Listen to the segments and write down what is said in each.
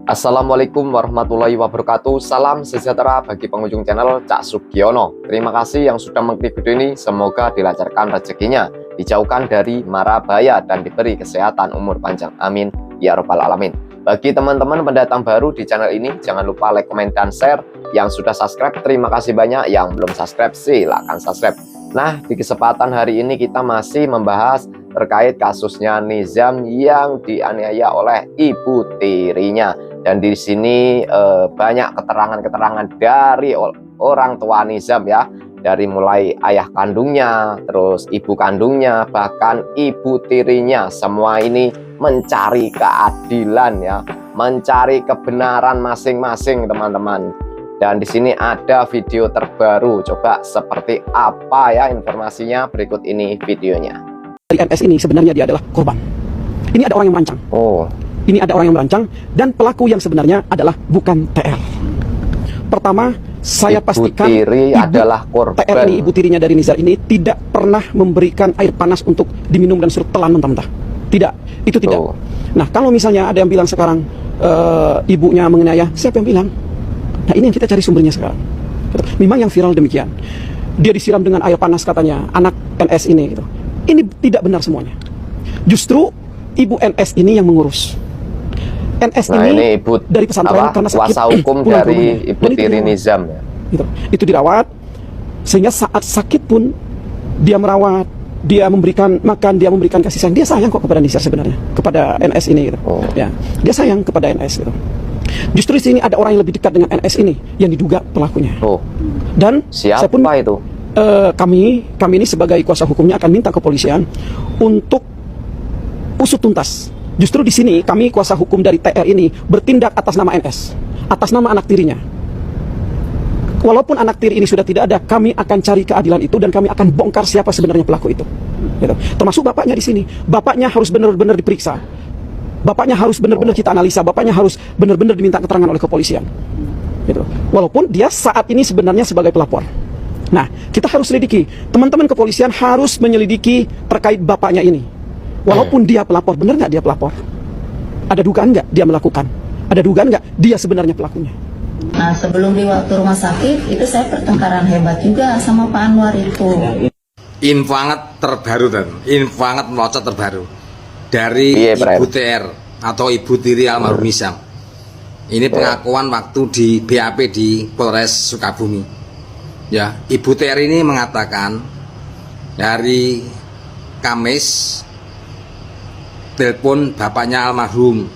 Assalamualaikum warahmatullahi wabarakatuh. Salam sejahtera bagi pengunjung channel Cak Sugiono. Terima kasih yang sudah mengklik video ini. Semoga dilancarkan rezekinya, dijauhkan dari mara bahaya, dan diberi kesehatan umur panjang. Amin ya robbal alamin. Bagi teman-teman pendatang baru di channel ini, jangan lupa like, komen, dan share. Yang sudah subscribe, terima kasih banyak. Yang belum subscribe, silahkan subscribe. Nah, di kesempatan hari ini kita masih membahas terkait kasusnya Nizam yang dianiaya oleh ibu tirinya. Dan di sini banyak keterangan-keterangan dari orang tua Nizam ya, dari mulai ayah kandungnya, terus ibu kandungnya, bahkan ibu tirinya. Semua ini mencari keadilan ya, mencari kebenaran masing-masing teman-teman. Dan di sini ada video terbaru, coba seperti apa ya informasinya, berikut ini videonya. Dari MS ini sebenarnya dia adalah korban. Ini ada orang yang merancang. Ini ada orang yang merancang, dan pelaku yang sebenarnya adalah bukan TR. Pertama, saya pastikan tiri adalah korban. TR ini, ibu tirinya dari Nizar ini, tidak pernah memberikan air panas untuk diminum dan suruh telan mentah-mentah. Tidak, itu tidak. Nah, kalau misalnya ada yang bilang sekarang ibunya menganiaya, siapa yang bilang? Nah, ini yang kita cari sumbernya sekarang. Memang yang viral demikian. Dia disiram dengan air panas katanya, anak NS ini gitu. Ini tidak benar semuanya. Justru ibu NS ini yang mengurus. NS ini ibu dari pesantren karena sakit, kuasa hukum dari ibu tiri Nizam ya. Gitu. Itu dirawat sehingga saat sakit pun dia merawat, dia memberikan makan, dia memberikan kasih sayang. Dia sayang kok kepada Nizar sebenarnya, kepada NS ini gitu. Ya, dia sayang kepada NS gitu. Justru di sini ada orang yang lebih dekat dengan NS ini yang diduga pelakunya. Dan siapa saya pun, itu? Kami ini sebagai kuasa hukumnya akan minta kepolisian untuk usut tuntas. Justru di sini kami kuasa hukum dari TR ini bertindak atas nama NS, atas nama anak tirinya. Walaupun anak tiri ini sudah tidak ada, kami akan cari keadilan itu dan kami akan bongkar siapa sebenarnya pelaku itu. Gitu. Termasuk bapaknya di sini. Bapaknya harus benar-benar diperiksa. Bapaknya harus benar-benar kita analisa. Bapaknya harus benar-benar diminta keterangan oleh kepolisian. Gitu. Walaupun dia saat ini sebenarnya sebagai pelapor. Nah, kita harus selidiki. Teman-teman kepolisian harus menyelidiki terkait bapaknya ini. Walaupun dia pelapor, benar nggak dia pelapor? Ada dugaan nggak dia melakukan? Ada dugaan nggak dia sebenarnya pelakunya? Nah, sebelum di waktu rumah sakit itu saya pertengkaran hebat juga sama Pak Anwar itu. Info hangat terbaru dan info hangat melocot terbaru dari Ibu TR atau Ibu Tiri almarhum Nizam. Ini pengakuan waktu di BAP di Polres Sukabumi. Ya, Ibu TR ini mengatakan dari Kamis telepon bapaknya almarhum,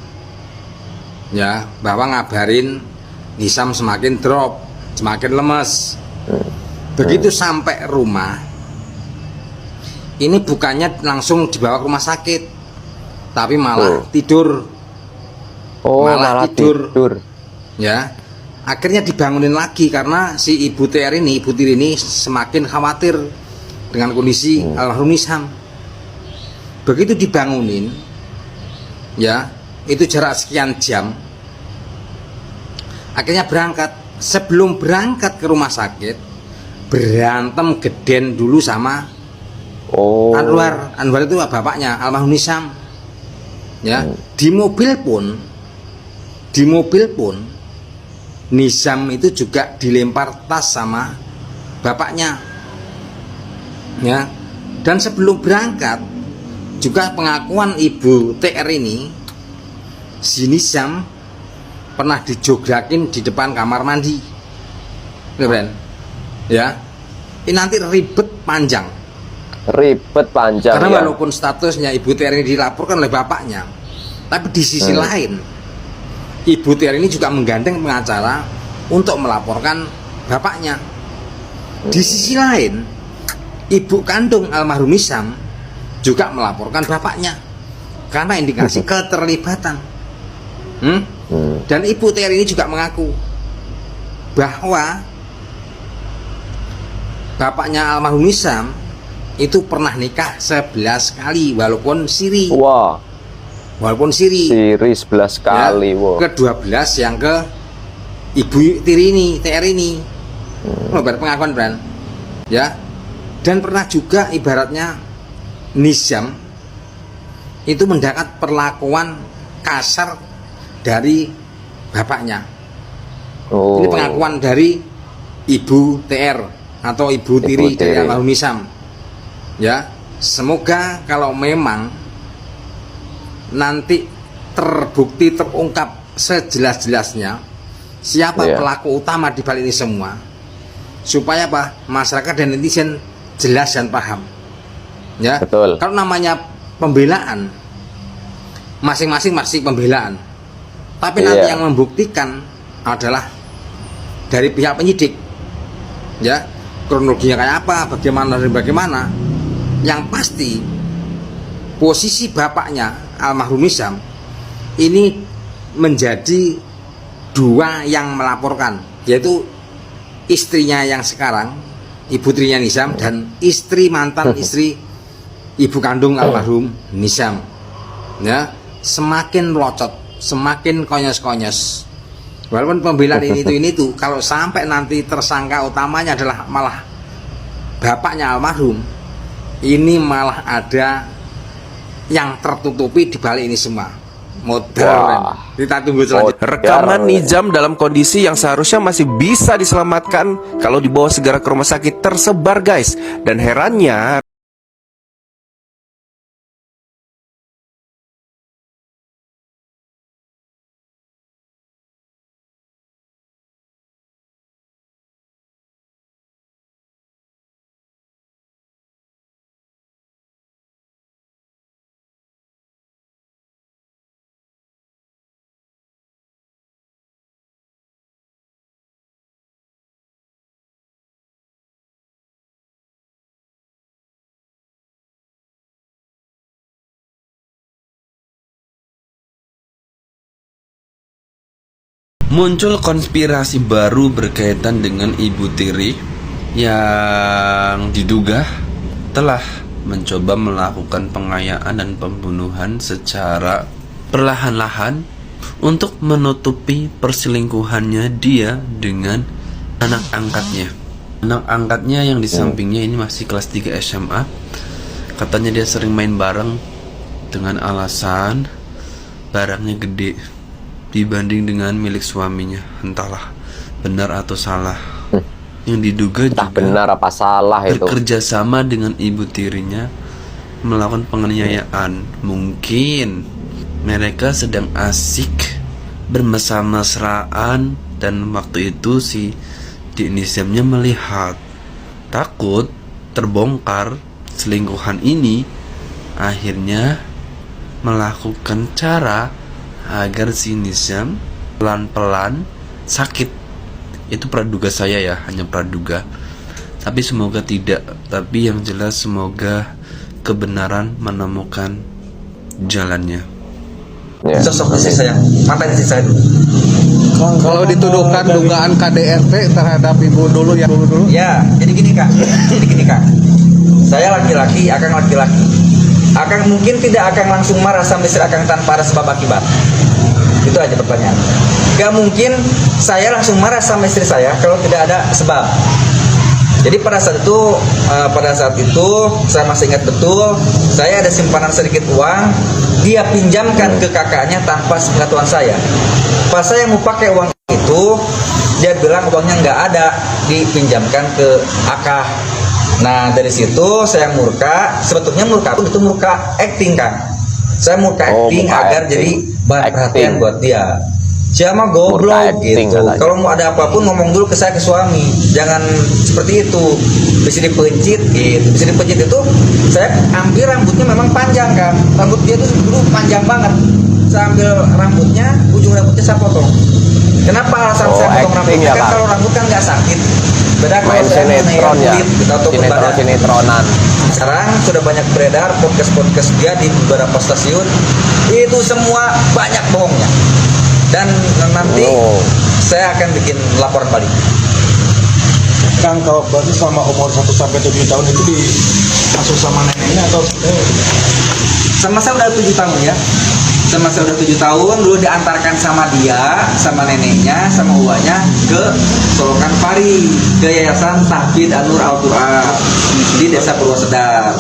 ya, bahwa ngabarin Nizam semakin drop, semakin lemes. Begitu sampai rumah, ini bukannya langsung dibawa ke rumah sakit, tapi malah tidur. Malah tidur. Ya, akhirnya dibangunin lagi karena si ibu TR ini, ibu tiri ini semakin khawatir dengan kondisi almarhum Nizam. Begitu dibangunin, ya, itu jarak sekian jam, akhirnya berangkat. Sebelum berangkat ke rumah sakit, berantem geden dulu sama Anwar. Anwar itu bapaknya almarhum Nizam. Ya, di mobil pun Nizam itu juga dilempar tas sama bapaknya. Ya, dan sebelum berangkat juga pengakuan ibu TR ini, si Nizam pernah dijograkin di depan kamar mandi. Ya, ini nanti ribet panjang. Karena ya. Walaupun statusnya ibu TR ini dilaporkan oleh bapaknya, tapi di sisi lain ibu TR ini juga menggandeng pengacara untuk melaporkan bapaknya. Di sisi lain, ibu kandung almarhum Nizam juga melaporkan bapaknya karena indikasi keterlibatan. Dan ibu TR ini juga mengaku bahwa bapaknya almarhum Nizam itu pernah nikah 11 kali walaupun siri. Walaupun siri 11 kali. Ya, ke-12 yang ke ibu tiri ini, TR ini. Pengakuan Bran. Ya. Dan pernah juga ibaratnya Nizam itu mendapat perlakuan kasar dari bapaknya. Oh. Ini pengakuan dari Ibu TR atau Ibu Tiri dari almarhum Nisam. Ya, semoga kalau memang nanti terbukti terungkap sejelas-jelasnya siapa pelaku utama di balik ini semua, supaya apa, masyarakat dan netizen jelas dan paham. Ya, Betul. kalau namanya pembelaan, masing-masing masih pembelaan, tapi nanti yang membuktikan adalah dari pihak penyidik. Ya, kronologinya kayak apa, bagaimana dan bagaimana. Yang pasti posisi bapaknya almarhum Nisam ini menjadi dua yang melaporkan, yaitu istrinya yang sekarang, Ibu Trinya Nisam, dan istri mantan istri ibu kandung almarhum Nisam. Ya, semakin melocot, semakin konyes-konyes. Walaupun pembelaan ini tuh, kalau sampai nanti tersangka utamanya adalah malah bapaknya almarhum, ini malah ada yang tertutupi di balik ini semua. Modal. Kita tunggu selanjutnya. Rekaman Nizam dalam kondisi yang seharusnya masih bisa diselamatkan kalau dibawa segera ke rumah sakit tersebar, guys. Dan herannya, muncul konspirasi baru berkaitan dengan Ibu Tiri yang diduga telah mencoba melakukan pengayaan dan pembunuhan secara perlahan-lahan untuk menutupi perselingkuhannya dia dengan anak angkatnya. Anak angkatnya yang di sampingnya ini masih kelas 3 SMA. Katanya dia sering main bareng dengan alasan barangnya gede dibanding dengan milik suaminya. Entahlah benar atau salah. Yang diduga Entah juga benar apa salah itu. bekerja sama dengan ibu tirinya melakukan penganiayaan. Mungkin mereka sedang asik bermesra-mesraan dan waktu itu si Dik Nisamnya melihat, takut terbongkar selingkuhan ini, akhirnya melakukan cara agar si Nisam pelan-pelan sakit. Itu praduga saya ya, hanya praduga. Tapi semoga tidak. Tapi yang jelas semoga kebenaran menemukan jalannya. Ya. Sosok istri saya, mantan istri saya dulu. Kalau dituduhkan dugaan KDRT terhadap ibu dulu ya dulu. Ya, jadi gini kak, saya laki-laki, Akang laki-laki. Akang mungkin tidak akan langsung marah sama istri Akang tanpa ada sebab akibat. Itu aja pertanyaan. Gak mungkin saya langsung marah sama istri saya kalau tidak ada sebab. Jadi pada saat itu saya masih ingat betul, saya ada simpanan sedikit uang, dia pinjamkan ke kakaknya tanpa sepengetahuan saya. Pas saya mau pakai uang itu, dia bilang uangnya nggak ada, dipinjamkan ke akah. Nah dari situ saya murka. Sebetulnya murka pun itu murka acting kan. Saya murka acting agar jadi bahan perhatian buat dia. Siapa goblok gitu. Kalau mau ada apapun ngomong dulu ke saya, ke suami. Jangan seperti itu. Bisa dipencit gitu. Bisa dipencit itu saya ambil rambutnya memang panjang kan. Rambut dia tuh dulu panjang banget. Saya ambil rambutnya, ujung rambutnya saya potong. Kenapa alasan saya potong rambutnya? Ya, kan kalau rambut kan nggak sakit. Beda kalau main saya sinetron ya. Sinetronan. Sekarang sudah banyak beredar podcast dia di beberapa stasiun. Itu semua banyak bohongnya. Dan nanti saya akan bikin laporan balik. Kan kalau berarti selama umur 1 sampai 7 tahun itu diasuh sama neneknya atau Sama saya udah 7 tahun ya. Sama saya udah 7 tahun dulu diantarkan sama dia, sama neneknya, sama uangnya ke Solokan Pari, ke Yayasan Tahfidz An-Nur Al-Quran di Desa Purwosedar.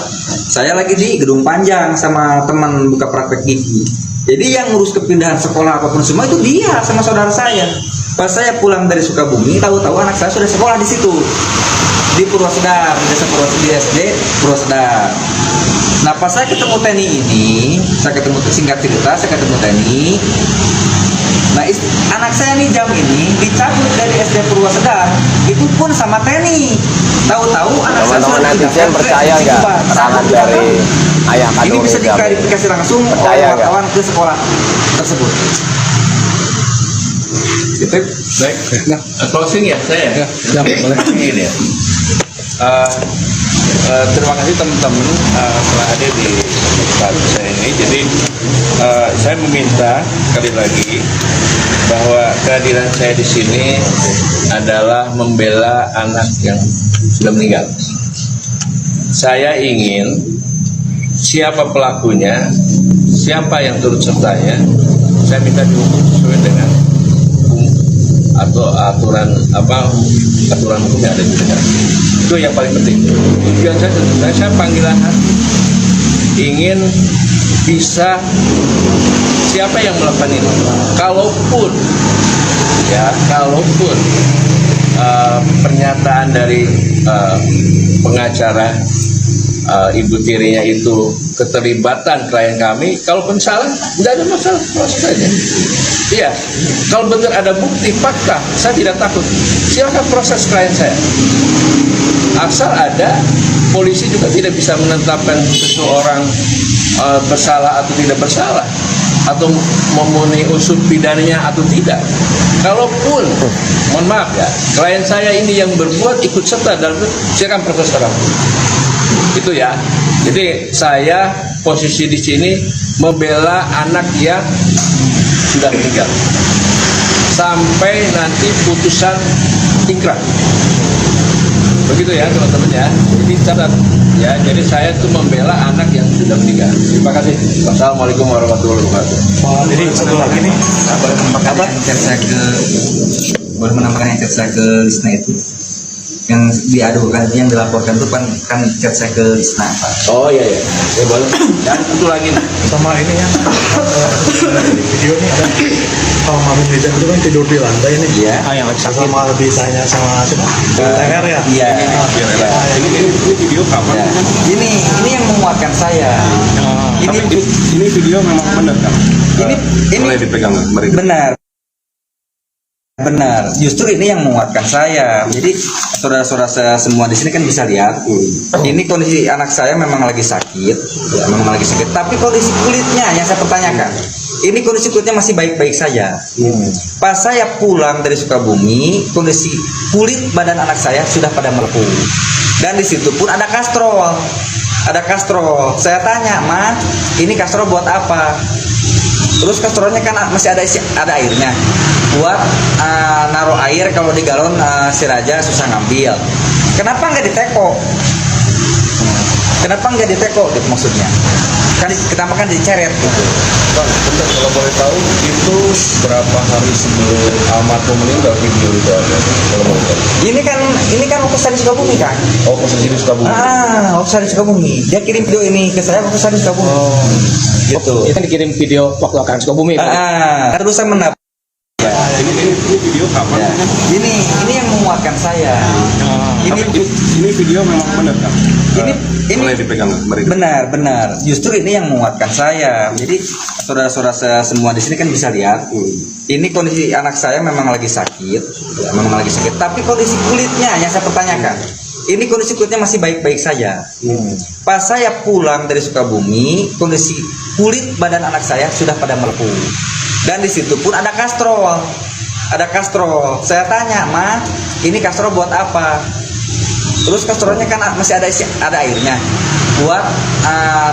Saya lagi di Gedung Panjang sama teman buka praktek gigi. Jadi yang ngurus kepindahan sekolah apapun semua itu dia sama saudara saya. Pas saya pulang dari Sukabumi, tahu-tahu anak saya sudah sekolah di situ, di Purwosedar, di desa Purwosedar, di SD Purwosedar. Nah pas saya ketemu Teni ini, singkat cerita, saya ketemu Teni. Nah anak saya nih jam ini dicabut dari SD Purwosedar, itu pun sama Teni. Tahu-tahu anak saya Teman-teman sudah netizen percaya nggak keterangan dari ayah ini kandung bisa Jam? diklarifikasi langsung Percaya oleh nggak? wartawan ke sekolah tersebut. Gitu. Baik, closing ya saya. Boleh. Ini ya. Terima kasih teman-teman telah hadir di tempat saya ini. Jadi saya meminta sekali lagi bahwa kehadiran saya di sini adalah membela anak yang sudah meninggal. Saya ingin siapa pelakunya, siapa yang turut sertanya, saya minta dihukum sesuai dengan hukum atau aturan hukum yang ada di negara. Itu yang paling penting. Tujuan saya tentu saya panggilan hati ingin bisa siapa yang melakukan ini. Kalaupun pernyataan dari pengacara ibu tirinya itu keterlibatan klien kami, kalaupun salah, tidak ada masalah, proses saja. Iya, kalau benar ada bukti fakta, saya tidak takut. Silakan proses klien saya. Asal ada, polisi juga tidak bisa menetapkan seseorang bersalah atau tidak bersalah, atau memenuhi unsur pidananya atau tidak. Kalaupun, mohon maaf ya, klien saya ini yang berbuat ikut serta dalam itu, silakan proses sekarang. Itu ya. Jadi saya posisi di sini membela anak yang sudah meninggal sampai nanti putusan ingkrah. Begitu ya teman-teman ya. Jadi catat ya. Jadi saya itu membela anak yang sudah meninggal. Terima kasih. Wassalamualaikum warahmatullahi wabarakatuh. Jadi satu lagi nih, boleh menambahkan yang chat saya ke Lisna itu, yang diadukan, yang dilaporkan itu kan chat saya ke Lisna, Pak. Oh iya ya. Ya boleh. Dan satu lagi nih. sama ini yang di video ini ada almarhum Rizal itu kan tidur di lantai nih. Iya. Yang sama ditanya sama siapa? TR ya. Iya. Ini video kapan? Ya. Ini yang menguatkan saya. Ini video memang benar kan? Ini Boleh dipegang mari. Benar, justru ini yang menguatkan saya. Jadi saudara-saudara saya semua di sini kan bisa lihat. Ini kondisi anak saya memang lagi sakit, ya, memang lagi sakit. Tapi kondisi kulitnya yang saya pertanyakan. Ini kondisi kulitnya masih baik-baik saja. Pas saya pulang dari Sukabumi, kondisi kulit badan anak saya sudah pada melepuh. Dan di situ pun ada kastrol. Saya tanya, "Ma, ini kastrol buat apa?" Terus kastrolnya kan masih ada airnya. Buat naruh air kalau di galon si Raja susah ngambil. Kenapa nggak diteko? Kenapa nggak diteko? Gitu maksudnya. Kan kita makan diceret gitu. Bang, bentar, kalau boleh tahu itu berapa hari sebelum almarhum meninggal video itu ada? Kalau boleh tahu. Ini kan waktu saya di Sukabumi kan. Oh, posisi di Sukabumi. Waktu saya di Sukabumi. Dia kirim video ini ke saya waktu saya di Sukabumi. Gitu. Kita dikirim video waktu akan Sukabumi. Terus saya mendapat. Ini video kapan? Ya. Ini yang menguatkan saya. Ini video memang benar kan? Ini Boleh dipegang mari. benar. Justru ini yang menguatkan saya. Jadi saudara-saudara saya semua di sini kan bisa lihat. Ini kondisi anak saya memang lagi sakit, ya, memang lagi sakit. Tapi kondisi kulitnya yang saya pertanyakan. Ini kondisi kulitnya masih baik-baik saja. Pas saya pulang dari Sukabumi, kondisi kulit badan anak saya sudah pada melepuh. Dan di situ pun ada kastrol. Saya tanya, "Ma, ini kastrol buat apa?" Terus kastrolnya kan masih ada airnya. Buat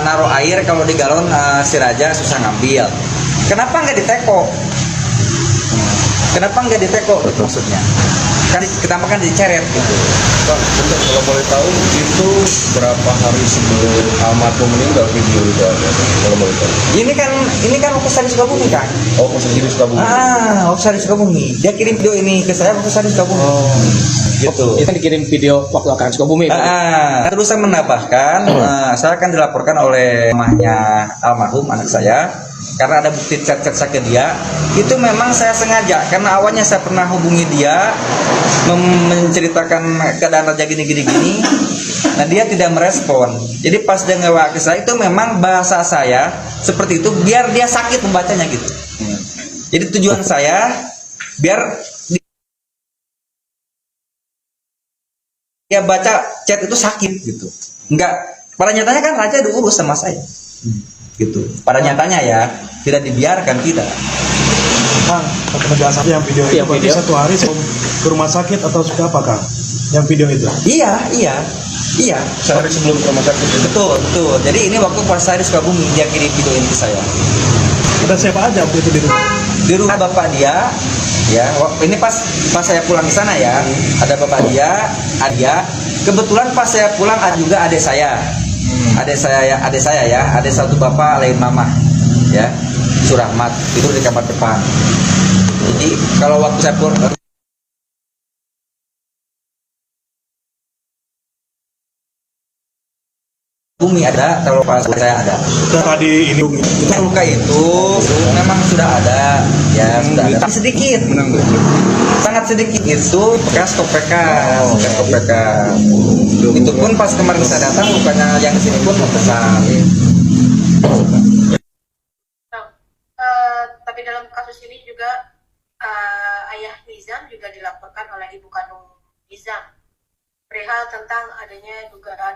naruh air kalau di galon si Raja susah ngambil. Kenapa nggak diteko? Gitu maksudnya. Kan kita makan diceret gitu. Bang, bentar, kalau boleh tahu itu berapa hari sebelum almarhum meninggal video itu ada? Kalau boleh tahu. Ini kan waktu saya di Sukabumi kan. Oh, posisi di Sukabumi. Waktu saya di Sukabumi. Dia kirim video ini ke saya waktu saya di Sukabumi. Gitu. Kita dikirim video waktu akan Sukabumi. Terus saya menambahkan, saya akan dilaporkan oleh mamahnya almarhum anak saya. karena ada bukti chat-chat saya ke dia. Itu memang saya sengaja, karena awalnya saya pernah hubungi dia menceritakan keadaan Raja gini. Nah, dia tidak merespon. Jadi pas dia nge-WA ke saya, itu memang bahasa saya seperti itu biar dia sakit membacanya gitu. Jadi tujuan saya biar dia baca chat itu sakit gitu. Enggak, pada nyatanya kan Raja diurus sama saya. Gitu. Pada nyatanya ya, tidak dibiarkan, tidak. Kang, penegasan yang video itu berarti satu hari sebelum ke rumah sakit atau sudah apa, Kang? Yang video itu? Iya. Sehari sebelum ke rumah sakit. Betul. Jadi ini waktu pas saya di Sukabumi, dia kirim video ini ke saya. Ada siapa aja waktu itu di rumah? Di rumah bapak dia, ya. Ini pas saya pulang ke sana ya, ada bapak dia, ada. Kebetulan pas saya pulang ada juga adik saya. Adik saya ya, adik satu bapak lain mama, ya. Surahmat itu di kamar depan. Jadi kalau waktu saya pulang bumi ada, kalau pas saya ada. Tadi ini Luka itu memang sudah ada, ya sudah ada. Tapi sedikit, sangat sedikit itu bekas kopekan. Itu pun pas kemarin saya datang lukanya yang kesini pun membesar. Tapi dalam kasus ini juga ayah Nizam juga dilaporkan oleh ibu kandung Nizam perihal tentang adanya dugaan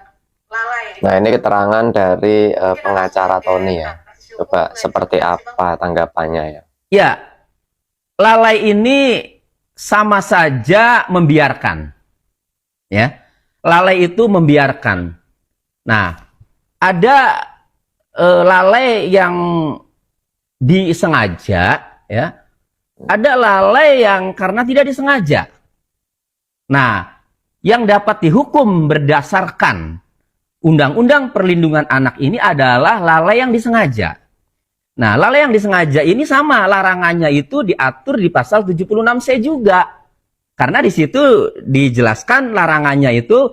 lalai. Nah, ini keterangan dari pengacara Tony ya. Coba seperti apa tanggapannya ya? Ya, lalai ini sama saja membiarkan. Ya, lalai itu membiarkan. Nah, ada lalai yang disengaja, ya. Ada lalai yang karena tidak disengaja. Nah, yang dapat dihukum berdasarkan Undang-Undang Perlindungan Anak ini adalah lalai yang disengaja. Nah, lalai yang disengaja ini sama larangannya itu diatur di pasal 76C juga. Karena di situ dijelaskan larangannya itu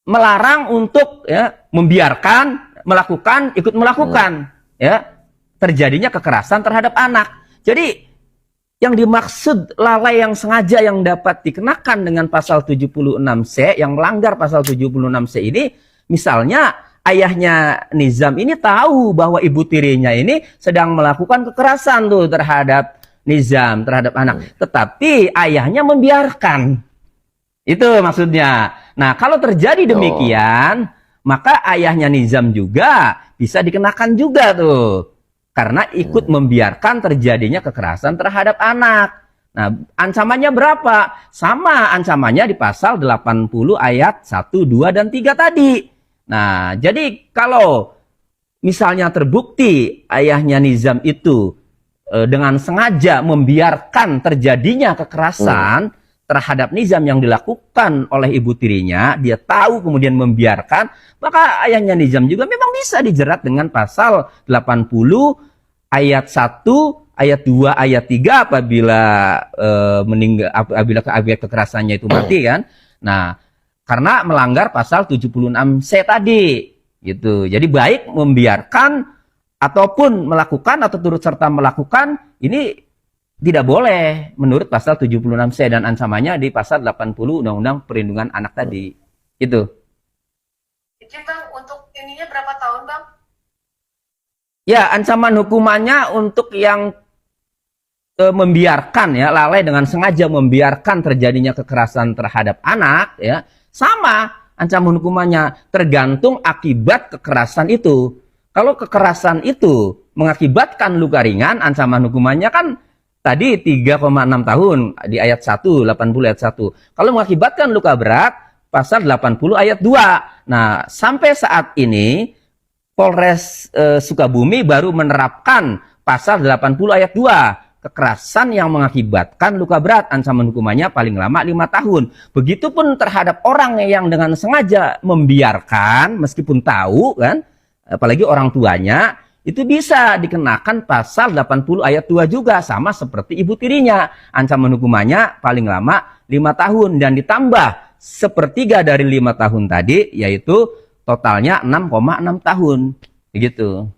melarang untuk ya membiarkan, melakukan, ikut melakukan ya terjadinya kekerasan terhadap anak. Jadi yang dimaksud lalai yang sengaja yang dapat dikenakan dengan pasal 76C, yang melanggar pasal 76C ini, misalnya ayahnya Nizam ini tahu bahwa ibu tirinya ini sedang melakukan kekerasan tuh terhadap Nizam, terhadap anak. Tetapi ayahnya membiarkan. Itu maksudnya. Nah, kalau terjadi demikian, maka ayahnya Nizam juga bisa dikenakan juga tuh. Karena ikut membiarkan terjadinya kekerasan terhadap anak. Nah, ancamannya berapa? Sama ancamannya di pasal 80 ayat 1, 2, dan 3 tadi. Nah, jadi kalau misalnya terbukti ayahnya Nizam itu dengan sengaja membiarkan terjadinya kekerasan terhadap Nizam yang dilakukan oleh ibu tirinya, dia tahu kemudian membiarkan, maka ayahnya Nizam juga memang bisa dijerat dengan pasal 80 ayat 1, ayat 2, ayat 3 apabila apabila kekerasannya itu mati kan. Nah, karena melanggar pasal 76C tadi gitu. Jadi baik membiarkan ataupun melakukan atau turut serta melakukan ini tidak boleh menurut pasal 76C dan ancamannya di pasal 80 Undang-Undang Perlindungan Anak tadi. Itu. Jadi Bang, untuk ininya berapa tahun Bang? Ya, ancaman hukumannya untuk yang membiarkan ya, lalai dengan sengaja membiarkan terjadinya kekerasan terhadap anak ya, sama ancaman hukumannya tergantung akibat kekerasan itu. Kalau kekerasan itu mengakibatkan luka ringan, ancaman hukumannya kan tadi 3,6 tahun di ayat 1, 80 ayat 1. Kalau mengakibatkan luka berat, pasal 80 ayat 2. Nah, sampai saat ini Polres Sukabumi baru menerapkan pasal 80 ayat 2. Kekerasan yang mengakibatkan luka berat, ancaman hukumannya paling lama 5 tahun. Begitupun terhadap orang yang dengan sengaja membiarkan, meskipun tahu kan, apalagi orang tuanya, itu bisa dikenakan pasal 80 ayat 2 juga, sama seperti ibu tirinya. Ancaman hukumannya paling lama 5 tahun, dan ditambah sepertiga dari 5 tahun tadi, yaitu totalnya 6,6 tahun. Begitu.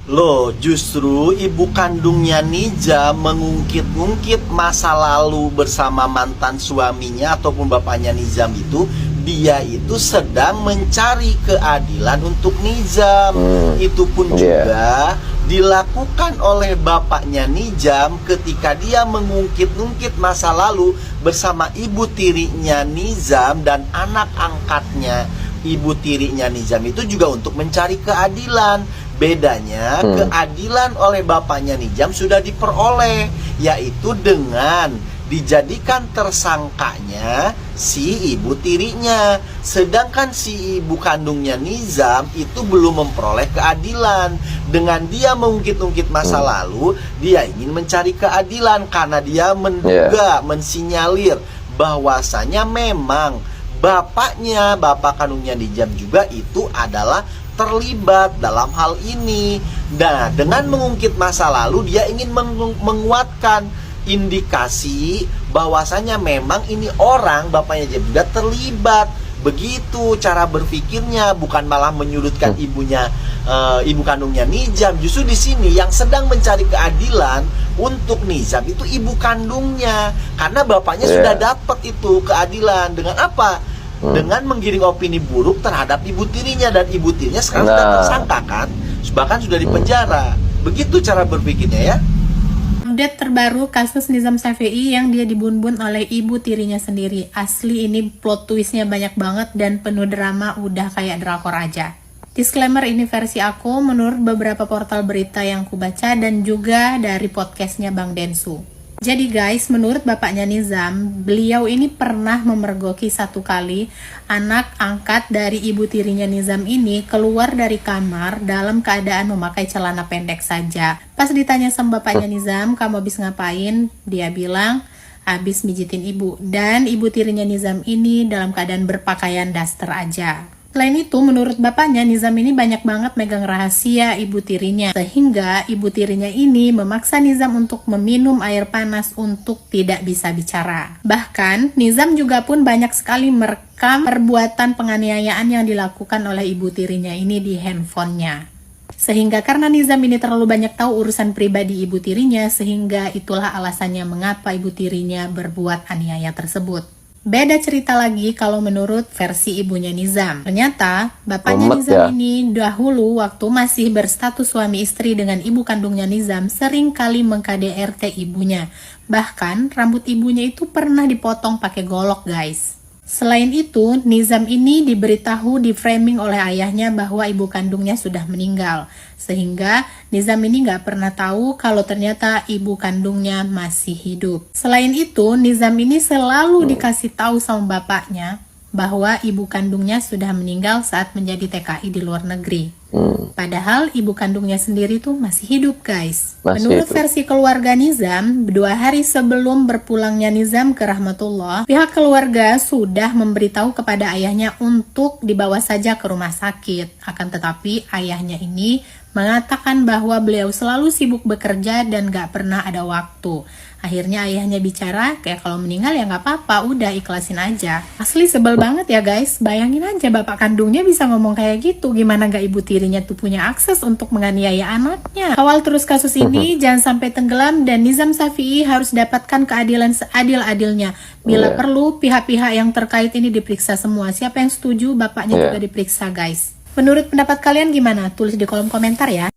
Loh, justru ibu kandungnya Nizam mengungkit-ungkit masa lalu bersama mantan suaminya ataupun bapaknya Nizam itu. Dia itu sedang mencari keadilan untuk Nizam. Itu pun juga dilakukan oleh bapaknya Nizam ketika dia mengungkit-ungkit masa lalu bersama ibu tirinya Nizam dan anak angkatnya ibu tirinya Nizam itu juga untuk mencari keadilan. Bedanya keadilan oleh bapaknya Nizam sudah diperoleh, yaitu dengan dijadikan tersangkanya si ibu tirinya. Sedangkan si ibu kandungnya Nizam itu belum memperoleh keadilan. Dengan dia mengungkit-ungkit masa lalu, dia ingin mencari keadilan karena dia menduga, mensinyalir bahwasanya memang bapak kandungnya Nizam juga itu adalah terlibat dalam hal ini. Nah, dengan mengungkit masa lalu, dia ingin menguatkan indikasi bahwasanya memang ini orang bapaknya juga terlibat. Begitu cara berpikirnya, bukan malah menyudutkan ibunya, ibu kandungnya Nizam. Justru di sini yang sedang mencari keadilan untuk Nizam itu ibu kandungnya, karena bapaknya sudah dapat itu keadilan dengan apa? Dengan menggiring opini buruk terhadap ibu tirinya, dan ibu tirinya sekarang sudah tersangka kan, bahkan sudah dipenjara. Begitu cara berpikirnya ya. Update terbaru kasus Nizam Syafi'i yang dia dibun-bun oleh ibu tirinya sendiri. Asli ini plot twistnya banyak banget dan penuh drama, udah kayak drakor aja. Disclaimer, ini versi aku menurut beberapa portal berita yang kubaca dan juga dari podcastnya Bang Densu. Jadi guys, menurut bapaknya Nizam, beliau ini pernah memergoki satu kali anak angkat dari ibu tirinya Nizam ini keluar dari kamar dalam keadaan memakai celana pendek saja. Pas ditanya sama bapaknya Nizam, kamu habis ngapain? Dia bilang, habis mijitin ibu. Dan ibu tirinya Nizam ini dalam keadaan berpakaian daster aja. Selain itu, menurut bapaknya, Nizam ini banyak banget megang rahasia ibu tirinya. Sehingga ibu tirinya ini memaksa Nizam untuk meminum air panas untuk tidak bisa bicara. Bahkan, Nizam juga pun banyak sekali merekam perbuatan penganiayaan yang dilakukan oleh ibu tirinya ini di handphonenya. Sehingga karena Nizam ini terlalu banyak tahu urusan pribadi ibu tirinya, sehingga itulah alasannya mengapa ibu tirinya berbuat aniaya tersebut. Beda cerita lagi kalau menurut versi ibunya Nizam. Ternyata bapaknya Nizam ini dahulu waktu masih berstatus suami istri dengan ibu kandungnya Nizam sering kali meng-KDRT ibunya. Bahkan rambut ibunya itu pernah dipotong pakai golok guys. Selain itu, Nizam ini diberitahu di framing oleh ayahnya bahwa ibu kandungnya sudah meninggal. Sehingga Nizam ini nggak pernah tahu kalau ternyata ibu kandungnya masih hidup. Selain itu, Nizam ini selalu dikasih tahu sama bapaknya bahwa ibu kandungnya sudah meninggal saat menjadi TKI di luar negeri. Padahal ibu kandungnya sendiri tuh masih hidup guys. Menurut versi keluarga Nizam, 2 hari sebelum berpulangnya Nizam ke Rahmatullah, pihak keluarga sudah memberitahu kepada ayahnya untuk dibawa saja ke rumah sakit. Akan tetapi ayahnya ini mengatakan bahwa beliau selalu sibuk bekerja dan gak pernah ada waktu. Akhirnya ayahnya bicara, kayak kalau meninggal ya nggak apa-apa, udah ikhlasin aja. Asli sebel banget ya guys, bayangin aja bapak kandungnya bisa ngomong kayak gitu. Gimana nggak ibu tirinya tuh punya akses untuk menganiaya anaknya. Kawal terus kasus ini, jangan sampai tenggelam, dan Nizam Syafi'i harus dapatkan keadilan seadil-adilnya. Bila perlu, pihak-pihak yang terkait ini diperiksa semua. Siapa yang setuju, bapaknya juga diperiksa guys. Menurut pendapat kalian gimana? Tulis di kolom komentar ya.